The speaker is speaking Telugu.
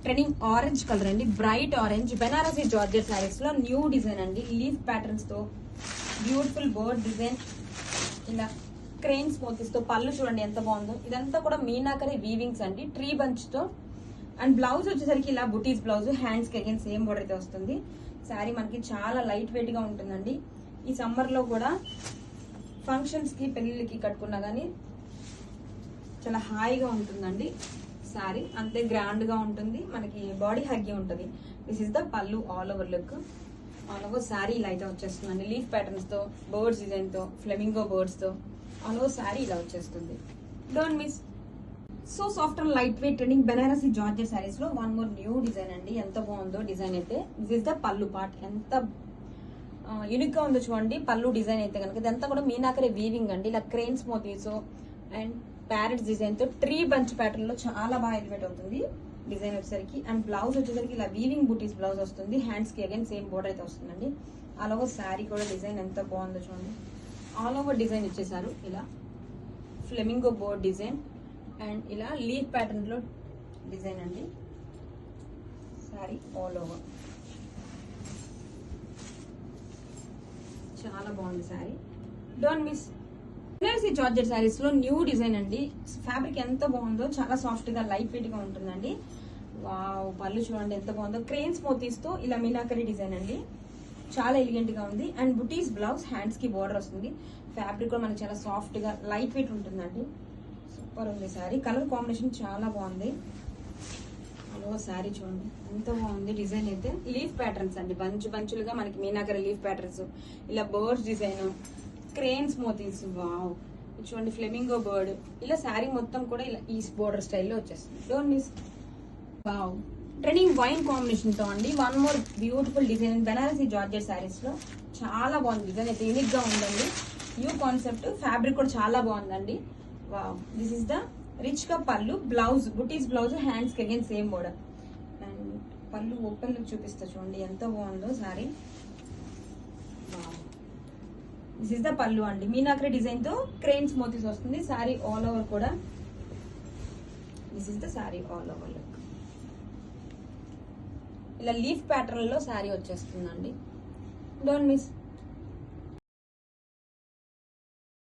ట్రెండింగ్ ఆరెంజ్ కలర్ అండి, bright orange Banarasi georgette saris లో న్యూ డిజైన్ అండి. లీఫ్ ప్యాటర్న్స్ తో బ్యూటిఫుల్ బర్డ్ డిజైన్, ఇలా క్రెయిన్స్ మోతీస్ తో పళ్ళు చూడండి ఎంత బాగుందో. ఇదంతా కూడా మీనాకరి వీవింగ్స్ అండి, ట్రీ బంచ్ తో. అండ్ బ్లౌజ్ వచ్చేసరికి ఇలా బుటీస్ బ్లౌజ్, హ్యాండ్స్ కి అగైన్ సేమ్ బోర్డర్ అయితే వస్తుంది. శారీ మనకి చాలా లైట్ వెయిట్ గా ఉంటుందండి. ఈ సమ్మర్ లో కూడా ఫంక్షన్స్ కి పెళ్లిళ్ళకి కట్టుకున్నా గానీ చాలా హాయిగా ఉంటుందండి. శారీ అంతే గ్రాండ్ గా ఉంటుంది, మనకి బాడీ హగ్గి ఉంటుంది. దిస్ ఇస్ ద పళ్ళు all over look. All over sari ఇలా అయితే వచ్చేస్తుందండి. లీఫ్ ప్యాటర్న్స్ తో, బర్డ్స్ డిజైన్ తో, ఫ్లెమింగో బర్డ్స్ తో ఆల్ ఓవర్ శారీ ఇలా వచ్చేస్తుంది. Don't miss. So soft and light weight trending Banarasi georgette saris లో వన్ మోర్ న్యూ డిజైన్ అండి. ఎంత బాగుందో డిజైన్ అయితే. దిస్ ఇస్ ద పళ్ళు పార్ట్, ఎంత యూనిక్ గా ఉందో చూడండి పళ్ళు డిజైన్ అయితే కనుక. ఇదంతా కూడా మీనాకరి వీవింగ్ అండి, ఇలా క్రెయిన్స్ మోతీస్ అండ్ ప్యారెట్స్ డిజైన్ తో ట్రీ బంచ్ ప్యాటర్న్ లో చాలా బాగా ఎలివేట్ అవుతుంది డిజైన్ వచ్చేసరికి. అండ్ బ్లౌజ్ వచ్చేసరికి ఇలా వీవింగ్ బూటీస్ బ్లౌజ్ వస్తుంది, హ్యాండ్స్ కి అగైన్ సేమ్ బోర్డర్ అయితే వస్తుందండి. ఆల్ ఓవర్ శారీ కూడా డిజైన్ ఎంత బాగుందో చూడండి. ఆల్ ఓవర్ డిజైన్ ఇచ్చేసారు, ఇలా ఫ్లెమింగో బోర్డ్ డిజైన్ అండ్ ఇలా లీఫ్ ప్యాటర్న్ లో డిజైన్ అండి. శారీ ఆల్ ఓవర్ చాలా బాగుంది sari. Don't miss. Banarasi georgette saris లో న్యూ డిజైన్ అండి. ఫ్యాబ్రిక్ ఎంత బాగుందో, చాలా సాఫ్ట్ గా లైట్ వెయిట్ గా ఉంటుందండి. వావ్, పళ్ళు చూడండి ఎంత బాగుందో. క్రెయిన్స్ మోతీస్ తో ఇలా మీనాకరి డిజైన్ అండి, చాలా ఎలిగెంట్ గా ఉంది. అండ్ బుటీస్ బ్లౌజ్, హ్యాండ్స్ కి బోర్డర్ వస్తుంది. ఫ్యాబ్రిక్ కూడా మనకి చాలా సాఫ్ట్ గా లైట్ వెయిట్ ఉంటుందండి. సూపర్ ఉంది శారీ. కలర్ కాంబినేషన్ చాలా బాగుంది. అలో శారీ చూడండి ఎంత బాగుంది డిజైన్ అయితే. లీఫ్ ప్యాటర్న్స్ అండి, బంచులుగా మనకి మీనాకరి లీఫ్ ప్యాటర్న్స్, ఇలా బర్డ్స్ డిజైన్, క్రెయిన్స్ మోతీస్. వావ్, చూడండి ఫ్లెమింగో బర్డ్. ఇలా శారీ మొత్తం కూడా ఇలా ఈ బోర్డర్ స్టైల్లో వచ్చేస్తుంది. Don't miss. Wow, trending wine combination తో అండి one more beautiful design Banarasi georgette saris లో. చాలా బాగుంది డిజైన్ అయితే, యూనిక్ గా ఉందండి. న్యూ కాన్సెప్ట్, ఫ్యాబ్రిక్ కూడా చాలా బాగుందండి. Wow, this is the rich గా పళ్ళు, బ్లౌజ్ బుటీస్ బ్లౌజ్, హ్యాండ్స్ కి అగైన్ సేమ్ బోర్డర్. అండ్ పళ్ళు ఓపెన్ లుక్ చూపిస్తా చూడండి ఎంత బాగుందో sari. Wow, this is the పళ్ళు అండి, మీనాకరి డిజైన్ తో క్రెయిన్స్ మోతీస్ వస్తుంది. శారీ ఆల్ ఓవర్ కూడా this is the sari all over look. ఇలా లీఫ్ ప్యాటర్న్ లో శారీ వచ్చేస్తుందండి. Don't miss.